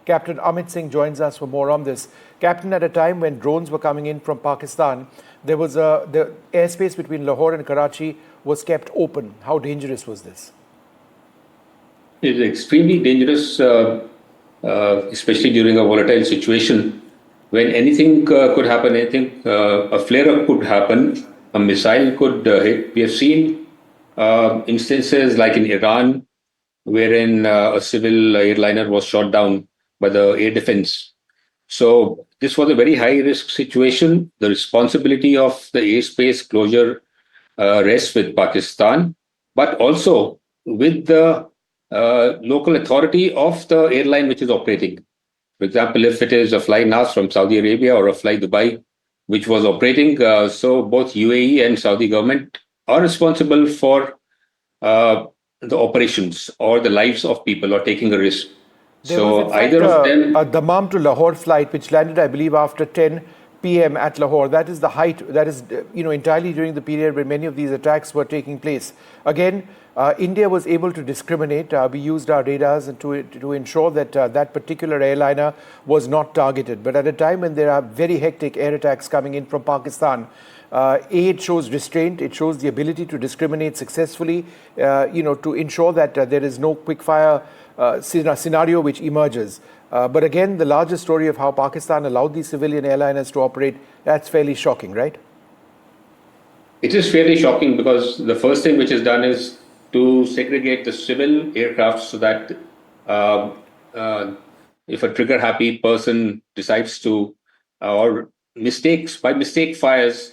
Captain Amit Singh joins us for more on this. Captain, at a time when drones were coming in from Pakistan, there was the airspace between Lahore and Karachi was kept open. How dangerous was this? It is extremely dangerous, especially during a volatile situation when anything could happen. Anything, a flare-up could happen, a missile could hit. We have seen instances like in Iran, wherein a civil airliner was shot down by the air defense. So this was a very high-risk situation. The responsibility of the airspace closure rests with Pakistan, but also with the local authority of the airline which is operating. For example, if it is a fly NAS from Saudi Arabia or a fly Dubai, which was operating, so both UAE and Saudi government are responsible for the operations or the lives of people or taking a risk. There was, in fact, either of them, a Dammam to Lahore flight which landed, I believe, after 10 p.m. at Lahore. That is the height. That is, entirely during the period when many of these attacks were taking place. Again, India was able to discriminate. We used our radars and to ensure that that particular airliner was not targeted. But at a time when there are very hectic air attacks coming in from Pakistan, it shows restraint. It shows the ability to discriminate successfully, to ensure that there is no quick-fire scenario which emerges. But again, the larger story of how Pakistan allowed these civilian airliners to operate, that's fairly shocking, right? It is fairly shocking because the first thing which is done is to segregate the civil aircraft so that if a trigger-happy person decides to, or by mistake fires,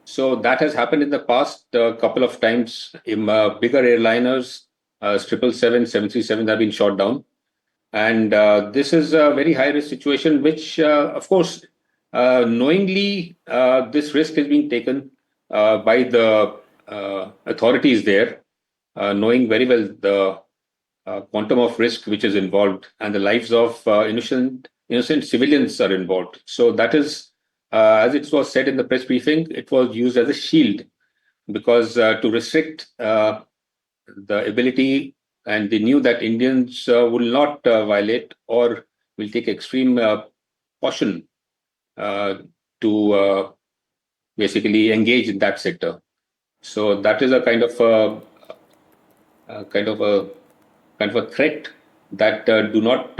so that has happened in the past a couple of times. In bigger airliners, 777, 737 have been shot down. And this is a very high-risk situation, which, of course, knowingly, this risk has been taken by the authorities there, knowing very well the quantum of risk which is involved and the lives of innocent civilians are involved. So that is, as it was said in the press briefing, it was used as a shield because to restrict the ability, and they knew that Indians will not violate or will take extreme caution to basically engage in that sector. So that is a kind of a threat that do not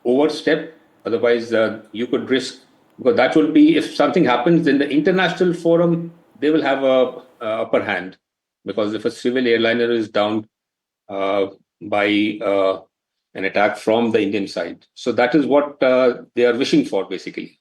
overstep. Otherwise, you could risk, because that will be, if something happens in the international forum, they will have a upper hand. Because if a civil airliner is down by an attack from the Indian side, so that is what they are wishing for, basically.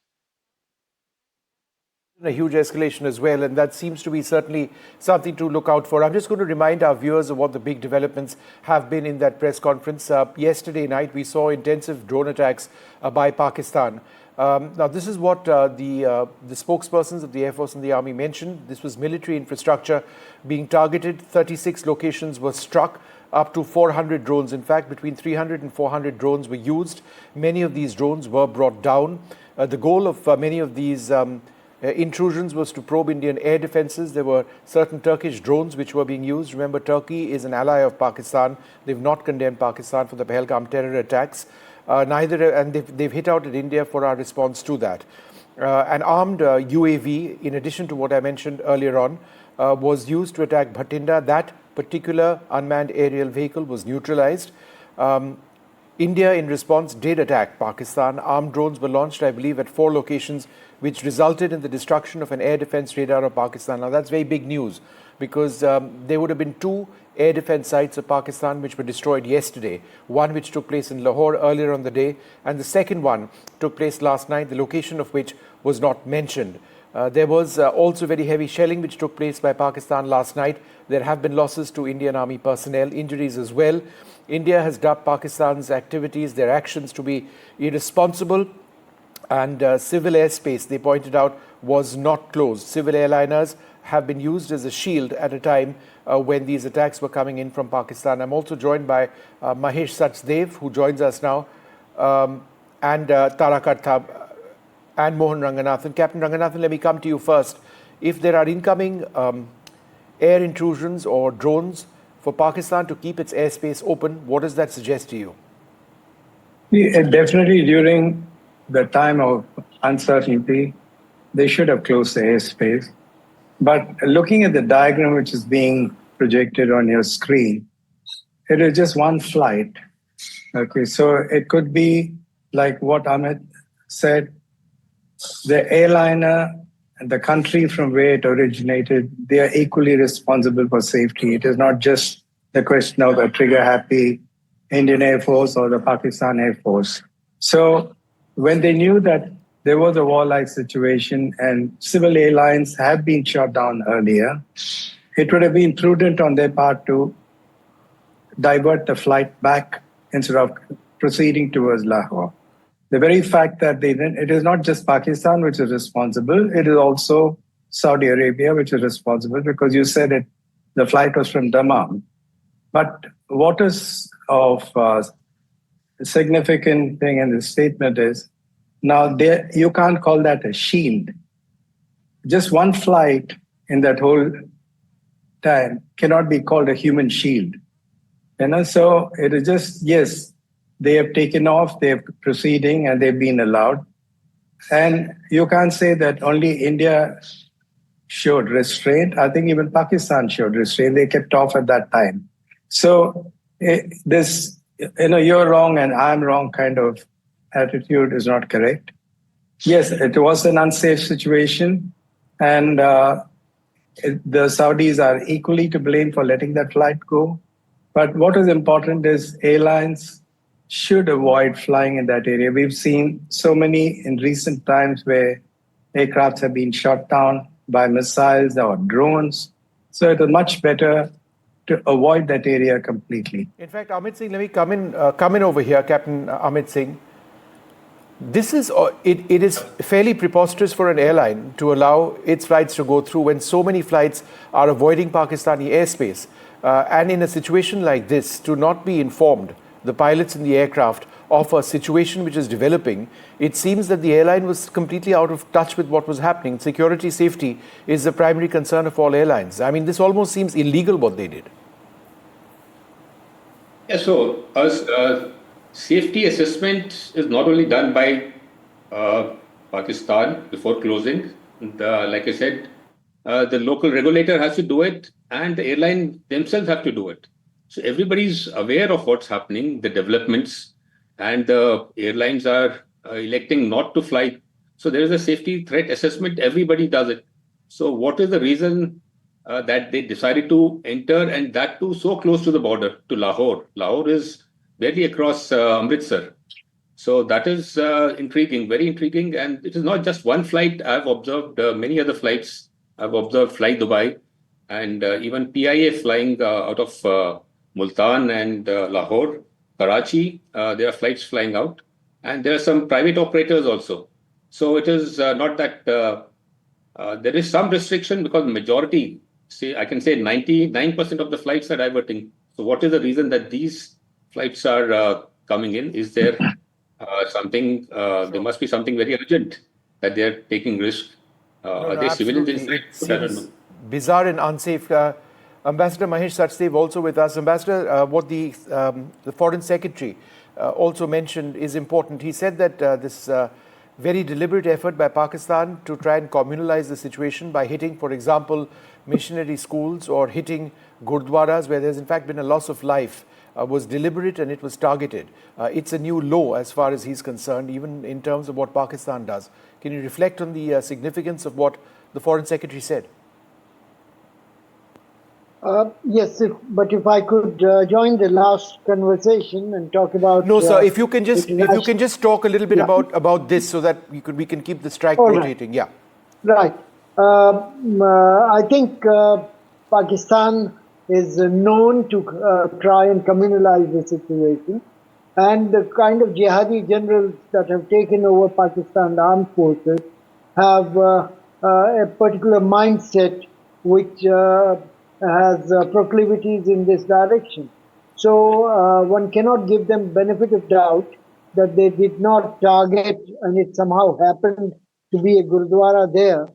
A huge escalation as well, and that seems to be certainly something to look out for. I'm just going to remind our viewers of what the big developments have been in that press conference. Yesterday night, we saw intensive drone attacks by Pakistan. Now, this is what the spokespersons of the Air Force and the Army mentioned. This was military infrastructure being targeted. 36 locations were struck. Up to 400 drones. In fact, between 300 and 400 drones were used. Many of these drones were brought down. The goal of many of these intrusions was to probe Indian air defenses. There were certain Turkish drones which were being used. Remember, Turkey is an ally of Pakistan. They've not condemned Pakistan for the Pahalgam terror attacks. And they've hit out at India for our response to that. An armed UAV, in addition to what I mentioned earlier on, was used to attack Bhatinda. That particular unmanned aerial vehicle was neutralized. India, in response, did attack Pakistan. Armed drones were launched, I believe, at 4 locations, which resulted in the destruction of an air defense radar of Pakistan. Now, that's very big news because there would have been 2 air defense sites of Pakistan which were destroyed yesterday. One which took place in Lahore earlier on the day, and the second one took place last night, the location of which was not mentioned. There was also very heavy shelling which took place by Pakistan last night. There have been losses to Indian Army personnel, injuries as well. India has dubbed Pakistan's activities, their actions, to be irresponsible, and civil airspace, they pointed out, was not closed. Civil airliners have been used as a shield at a time when these attacks were coming in from Pakistan. I'm also joined by Mahesh Sachdev, who joins us now, and Tarakat Thab and Mohan Ranganathan. Captain Ranganathan, let me come to you first. If there are incoming air intrusions or drones for Pakistan to keep its airspace open, what does that suggest to you? Definitely during the time of uncertainty, they should have closed the airspace. But looking at the diagram which is being projected on your screen, it is just one flight. Okay, so it could be like what Amit said, the airliner and the country from where it originated, they are equally responsible for safety. It is not just the question of a trigger-happy Indian Air Force or the Pakistan Air Force. So when they knew that there was a war-like situation and civil airlines have been shut down earlier, it would have been prudent on their part to divert the flight back instead of proceeding towards Lahore. The very fact that they didn't, it is not just Pakistan which is responsible, it is also Saudi Arabia which is responsible, because you said it, the flight was from Dammam. But what is of significant thing in this statement is, now there, you can't call that a shield. Just one flight in that whole time cannot be called a human shield. So it is just, yes, they have taken off, they're proceeding, and they've been allowed. And you can't say that only India showed restraint. I think even Pakistan showed restraint. They kept off at that time. So this, you're wrong and I'm wrong kind of attitude is not correct. Yes, it was an unsafe situation, and the Saudis are equally to blame for letting that flight go. But what is important is airlines should avoid flying in that area. We've seen so many in recent times where aircrafts have been shot down by missiles or drones. So it is much better to avoid that area completely. In fact, Amit Singh, let me come in over here, Captain Amit Singh. This is it is fairly preposterous for an airline to allow its flights to go through when so many flights are avoiding Pakistani airspace. And in a situation like this, to not be informed, the pilots in the aircraft, of a situation which is developing, it seems that the airline was completely out of touch with what was happening. Security, safety is the primary concern of all airlines. I mean, this almost seems illegal what they did. Yeah, so safety assessment is not only done by Pakistan before closing. Like I said, the local regulator has to do it, and the airline themselves have to do it. So everybody's aware of what's happening, the developments, and the airlines are electing not to fly. So there is a safety threat assessment. Everybody does it. So what is the reason that they decided to enter, and that too so close to the border, to Lahore? Lahore is barely across Amritsar. So that is intriguing, very intriguing. And it is not just one flight. I've observed many other flights. I've observed Fly Dubai and even PIA flying out of Multan and Lahore, Karachi. There are flights flying out. And there are some private operators also. So it is not that there is some restriction, because majority, say, I can say 99% of the flights are diverting. So what is the reason that these flights are coming in? Is there something, Sure. there must be something very urgent that they're taking risk. No, Are no, they civilians absolutely. inside? It I don't know. seems bizarre and unsafe. Ambassador Mahesh Sachdev also with us. Ambassador, what the Foreign Secretary also mentioned is important. He said that this very deliberate effort by Pakistan to try and communalize the situation by hitting, for example, missionary schools or hitting gurdwaras where there's in fact been a loss of life was deliberate and it was targeted. It's a new low as far as he's concerned, even in terms of what Pakistan does. Can you reflect on the significance of what the Foreign Secretary said? Yes, but if I could join the last conversation and talk about no, sir. If you can just talk a little bit about this, so that we can keep the strike rotating. Yeah. Right. I think Pakistan is known to try and communalize the situation, and the kind of jihadi generals that have taken over Pakistan armed forces have a particular mindset which has proclivities in this direction. So one cannot give them benefit of doubt that they did not target and it somehow happened to be a Gurdwara there.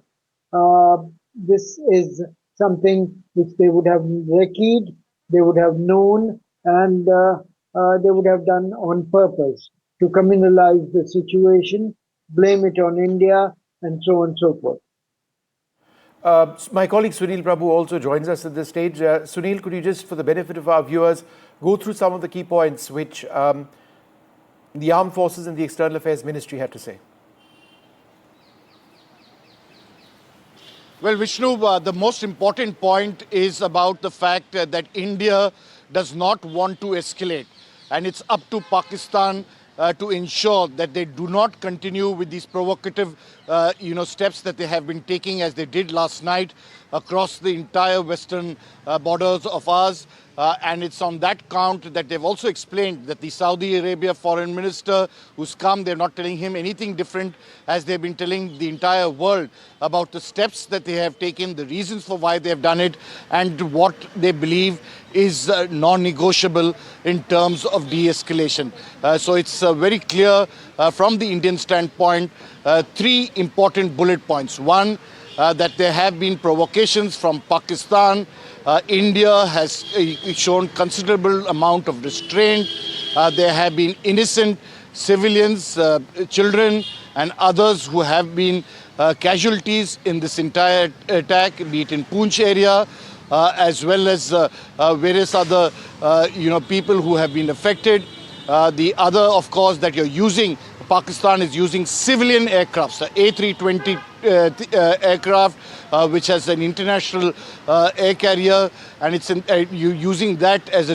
This is something which they would have recceived, they would have known, and they would have done on purpose to communalize the situation, blame it on India, and so on and so forth. My colleague Sunil Prabhu also joins us at this stage. Sunil, could you just, for the benefit of our viewers, go through some of the key points which the Armed Forces and the External Affairs Ministry had to say? Well, Vishnu, the most important point is about the fact that India does not want to escalate. And it's up to Pakistan to ensure that they do not continue with these provocative steps that they have been taking, as they did last night across the entire western borders of ours. And it's on that count that they've also explained that the Saudi Arabia foreign minister who's come, they're not telling him anything different as they've been telling the entire world about the steps that they have taken, the reasons for why they've done it, and what they believe is non-negotiable in terms of de-escalation. So it's very clear from the Indian standpoint, three important bullet points. One, that there have been provocations from Pakistan. India has shown considerable amount of restraint. There have been innocent civilians, children and others who have been casualties in this entire attack, be it in Poonch area, as well as various other people who have been affected. The other, of course, that you're using, Pakistan is using civilian aircrafts, the A320 aircraft, which has an international air carrier, and it's using that as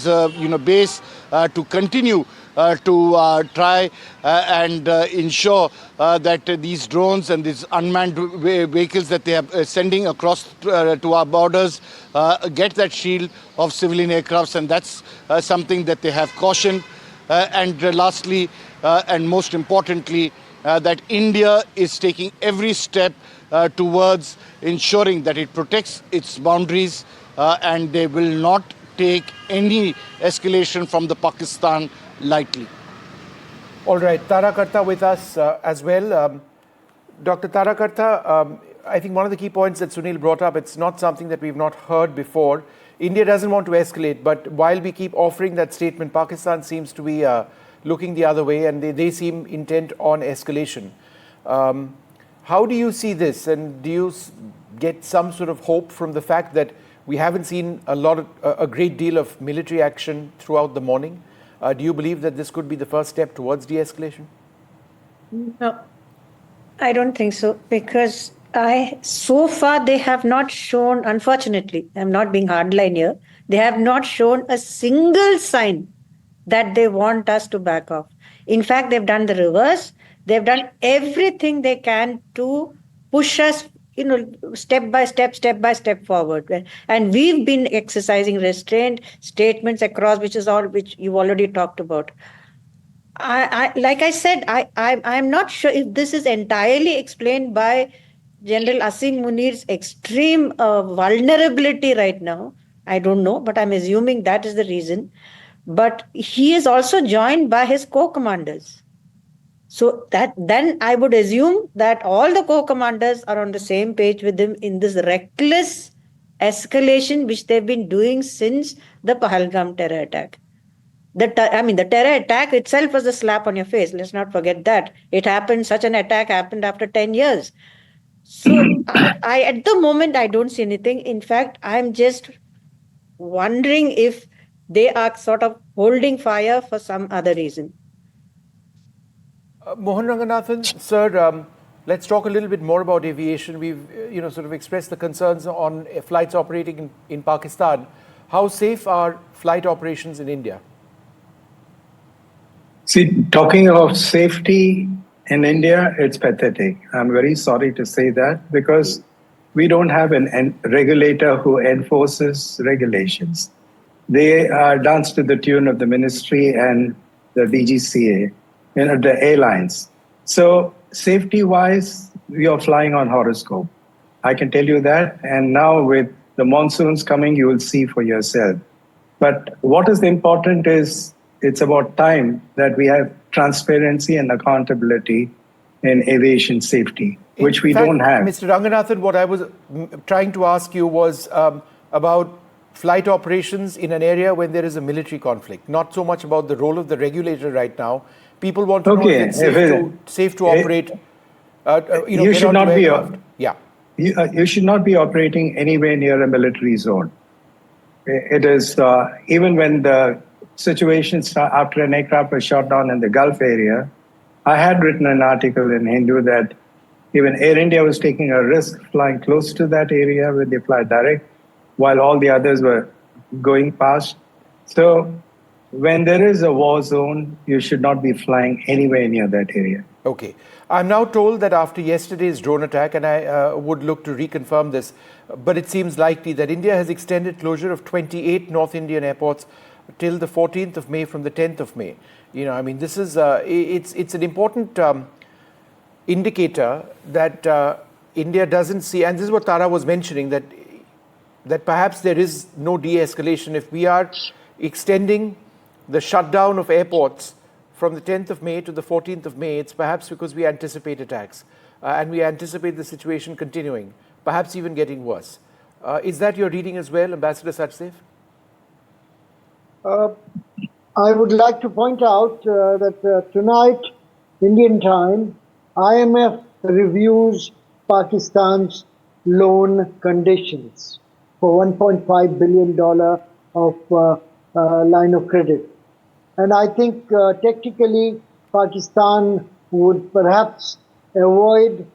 a base to continue to try and ensure that these drones and these unmanned vehicles that they are sending across to our borders get that shield of civilian aircrafts, and that's something that they have cautioned. And lastly, and most importantly, that India is taking every step towards ensuring that it protects its boundaries and they will not take any escalation from the Pakistan lightly. All right, Tara Karta with us as well. Dr. Tara Karta, I think one of the key points that Sunil brought up, it's not something that we've not heard before. India doesn't want to escalate, but while we keep offering that statement, Pakistan seems to be looking the other way, and they seem intent on escalation. How do you see this, and do you get some sort of hope from the fact that we haven't seen a great deal of military action throughout the morning? Do you believe that this could be the first step towards de-escalation? No, I don't think so, because so far they have not shown, unfortunately, I'm not being hardline here, they have not shown a single sign that they want us to back off. In fact, they've done the reverse. They've done everything they can to push us, step by step forward. And we've been exercising restraint, statements across, which you've already talked about. Like I said, I'm not sure if this is entirely explained by General Asim Munir's extreme vulnerability right now. I don't know, but I'm assuming that is the reason. But he is also joined by his co-commanders. So then I would assume that all the co-commanders are on the same page with him in this reckless escalation which they've been doing since the Pahalgam terror attack. The terror attack itself was a slap on your face. Let's not forget that. Such an attack happened after 10 years. So I at the moment, I don't see anything. In fact, I'm just wondering if they are sort of holding fire for some other reason. Mohan Ranganathan, sir, let's talk a little bit more about aviation. We've sort of expressed the concerns on flights operating in Pakistan. How safe are flight operations in India? See, talking about safety in India, it's pathetic. I'm very sorry to say that, because we don't have a regulator who enforces regulations. They dance to the tune of the ministry and the DGCA, the airlines. So safety-wise, we are flying on horoscope. I can tell you that. And now with the monsoons coming, you will see for yourself. But what is important is it's about time that we have transparency and accountability in aviation safety, which we don't have. Mr. Ranganathan, what I was trying to ask you was about flight operations in an area when there is a military conflict, not so much about the role of the regulator right now. People want to know if it's safe to operate, you should not be, yeah. you should not be operating anywhere near a military zone. It is, even when the situation after an aircraft was shot down in the Gulf area, I had written an article in Hindu that even Air India was taking a risk flying close to that area where they fly direct, while all the others were going past. So when there is a war zone, you should not be flying anywhere near that area. Okay. I'm now told that after yesterday's drone attack, and I would look to reconfirm this, but it seems likely that India has extended closure of 28 North Indian airports till the 14th of May from the 10th of May. I mean, this is, it's an important indicator that India doesn't see, and this is what Tara was mentioning, that perhaps there is no de-escalation. If we are extending the shutdown of airports from the 10th of May to the 14th of May, it's perhaps because we anticipate attacks and we anticipate the situation continuing, perhaps even getting worse. Is that your reading as well, Ambassador Sachdev? I would like to point out that tonight, Indian time, IMF reviews Pakistan's loan conditions for $1.5 billion of line of credit. And I think technically Pakistan would perhaps avoid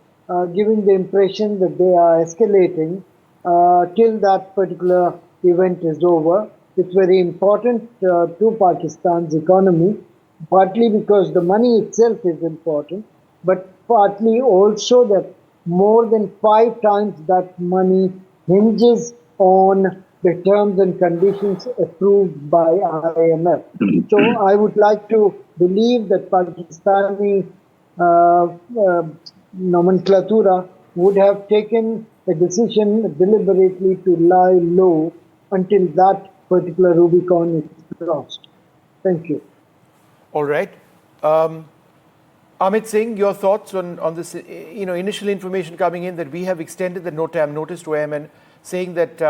giving the impression that they are escalating till that particular event is over. It's very important to Pakistan's economy, partly because the money itself is important, but partly also that more than 5 times that money hinges on the terms and conditions approved by IMF. So I would like to believe that Pakistani nomenclatura would have taken a decision deliberately to lie low until that particular Rubicon is crossed. Thank you. All right. Amit Singh, your thoughts on this, initial information coming in that we have extended the NOTAM notice to airmen, saying that,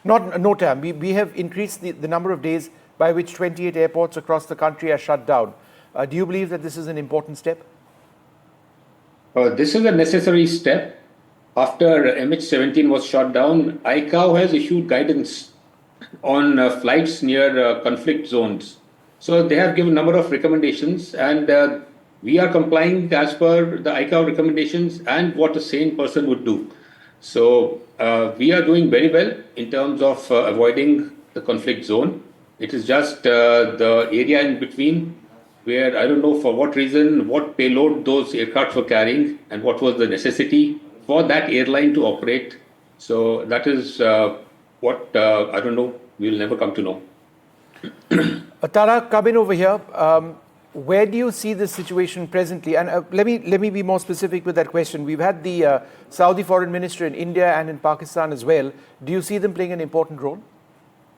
not NOTAM, we have increased the number of days by which 28 airports across the country are shut down. Do you believe that this is an important step? This is a necessary step. After MH17 was shot down, ICAO has issued guidance on flights near conflict zones. So they have given a number of recommendations, and we are complying as per the ICAO recommendations and what a sane person would do. So we are doing very well in terms of avoiding the conflict zone. It is just the area in between where I don't know for what reason, what payload those aircraft were carrying and what was the necessity for that airline to operate. So that is what, I don't know, we'll never come to know. Tara, come in over here. Where do you see this situation presently? And let me be more specific with that question. We've had the Saudi foreign minister in India and in Pakistan as well. Do you see them playing an important role?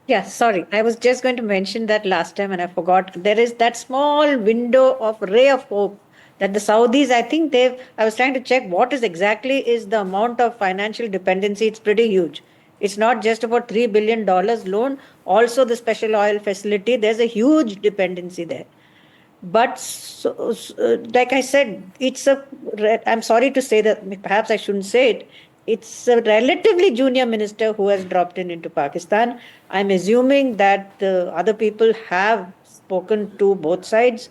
Yeah, sorry. I was just going to mention that last time and I forgot. There is that small window of ray of hope that the Saudis, I was trying to check what is the amount of financial dependency. It's pretty huge. It's not just about $3 billion loan, also the special oil facility. There's a huge dependency there. But like I said, I'm sorry to say that, perhaps I shouldn't say it, it's a relatively junior minister who has dropped into Pakistan. I'm assuming that the other people have spoken to both sides.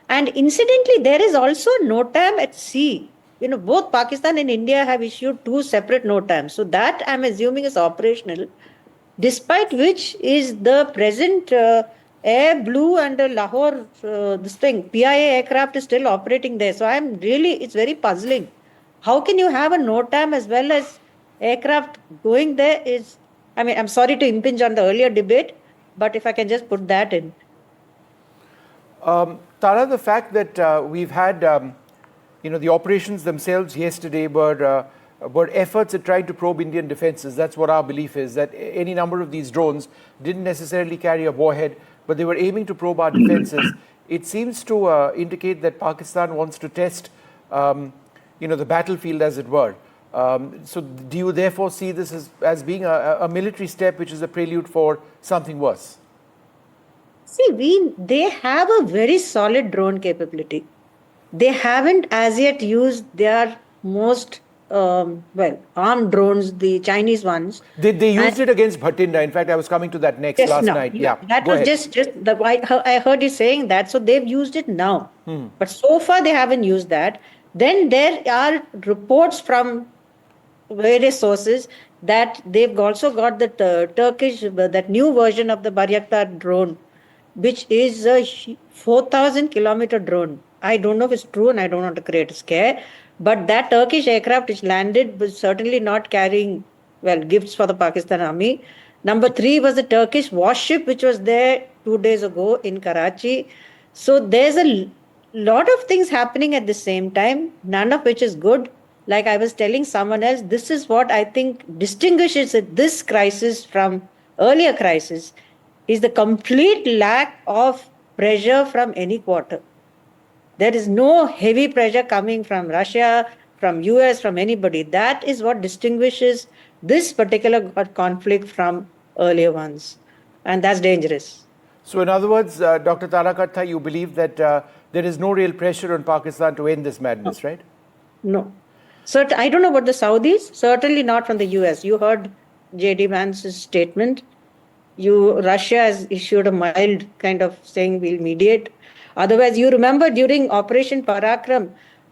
And incidentally, there is also NOTAM at sea. Both Pakistan and India have issued 2 separate NOTAMs. So that I'm assuming is operational, despite which is the present Air Blue and Lahore, PIA aircraft is still operating there. So it's very puzzling. How can you have a NOTAM as well as aircraft going there I'm sorry to impinge on the earlier debate, but if I can just put that in. Tara, the fact that we've had, the operations themselves yesterday were efforts at trying to probe Indian defenses. That's what our belief is, that any number of these drones didn't necessarily carry a warhead, but they were aiming to probe our defenses. It seems to indicate that Pakistan wants to test, the battlefield, as it were. So do you therefore see this as being a military step, which is a prelude for something worse? See, they have a very solid drone capability. They haven't as yet used their most armed drones, the Chinese ones. They And used it against Bhatinda. In fact, I was coming to that next just last now, night. Yeah, that go was ahead. just the I heard you saying that. So they've used it now, but so far they haven't used that. Then there are reports from various sources that they've also got the Turkish that new version of the Bayraktar drone, which is a 4,000-kilometer drone. I don't know if it's true, and I don't want to create a scare, but that Turkish aircraft which landed was certainly not carrying gifts for the Pakistan army. Number 3 was the Turkish warship which was there 2 days ago in Karachi. So there's a lot of things happening at the same time, none of which is good. Like I was telling someone else, this is what I think distinguishes this crisis from earlier crisis, is the complete lack of pressure from any quarter. There is no heavy pressure coming from Russia, from US, from anybody. That is what distinguishes this particular conflict from earlier ones. And that's dangerous. So in other words, Dr. Tarakatha, you believe that there is no real pressure on Pakistan to end this madness, right? No. I don't know about the Saudis, certainly not from the US. You heard J.D. Vance's statement. Russia has issued a mild kind of saying we'll mediate. Otherwise, you remember during Operation Parakram,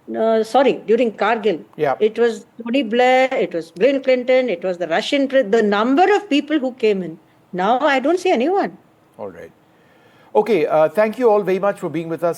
during Kargil, Yeah. it was Tony Blair, it was Bill Clinton, it was the Russian, the number of people who came in. Now I don't see anyone. All right. Okay, thank you all very much for being with us.